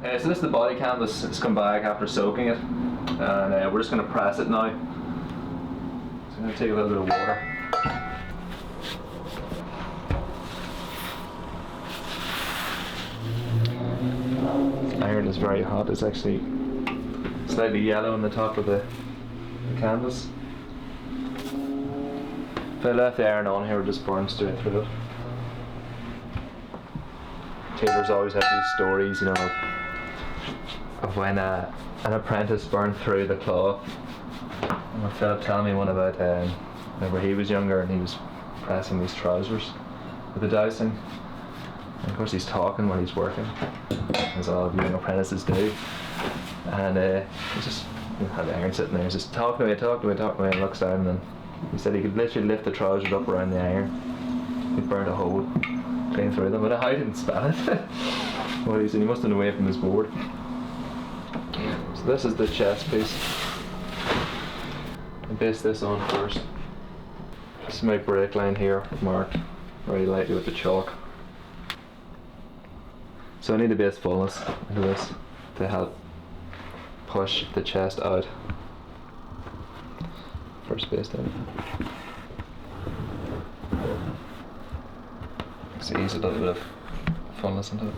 So this is the body canvas. It's come back after soaking it, and we're just going to press it now. So I'm going to take a little bit of water. This iron is very hot. It's actually slightly yellow on the top of the canvas. If I left the iron on here, it would just burn straight through it. Tailors always have these stories, you know, of when an apprentice burned through the cloth. And Philip telling me one about whenever he was younger and he was pressing these trousers with the dowsing. And of course he's talking while he's working, as all young apprentices do. And he's just had the iron sitting there. He's just talking away, and looks down, and then he said he could literally lift the trousers up around the iron. He'd burned a hole clean through them, but I didn't spell it. Well, he said he must have been away from his board. So this is the chest piece. I base this on first. This is my break line here, marked very lightly with the chalk. So I need a base fullness into this to help push the chest out. First base down. So ease a little bit of fullness into it.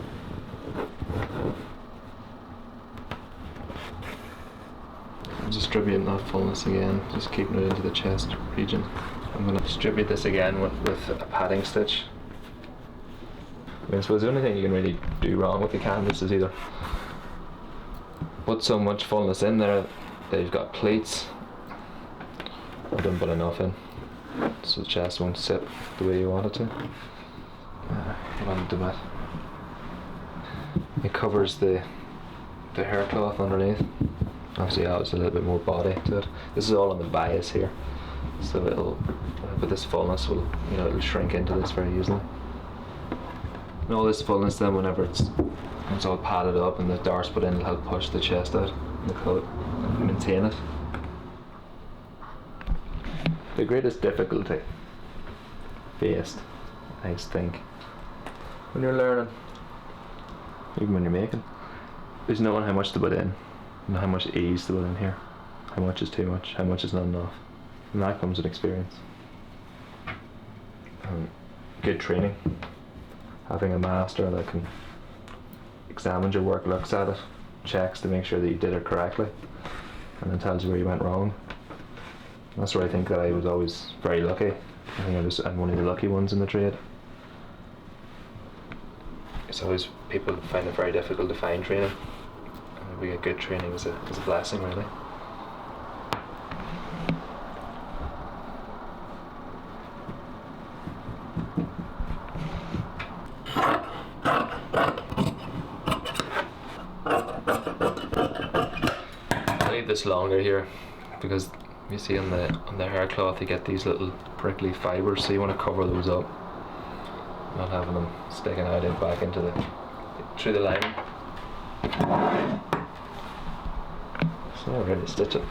I'm distributing that fullness again, just keeping it into the chest region. I'm going to distribute this again with a padding stitch. I suppose the only thing you can really do wrong with the canvas is either put so much fullness in there that you've got pleats, or don't put enough in, so the chest won't sit the way you want it to. What I'm doing, it covers the hair cloth underneath. Obviously adds a little bit more body to it. This is all on the bias here, so it'll, but this fullness will, you know, it'll shrink into this very easily. And all this fullness then, whenever it's all padded up and the darts put in, it'll help push the chest out and the coat and maintain it. The greatest difficulty faced, I think, when you're learning, even when you're making, is knowing how much to put in and how much ease to put in here. How much is too much, how much is not enough. And that comes with experience. Good training. Having a master that can examine your work, looks at it, checks to make sure that you did it correctly, and then tells you where you went wrong. That's where I think that I was always very lucky. I think I'm one of the lucky ones in the trade. It's always, people find it very difficult to find training. And if we get good training, is a blessing, really. I leave this longer here because you see on the hair cloth you get these little prickly fibres, so you want to cover those up, not having them sticking out and back into through the lining. So now we're ready to stitch it.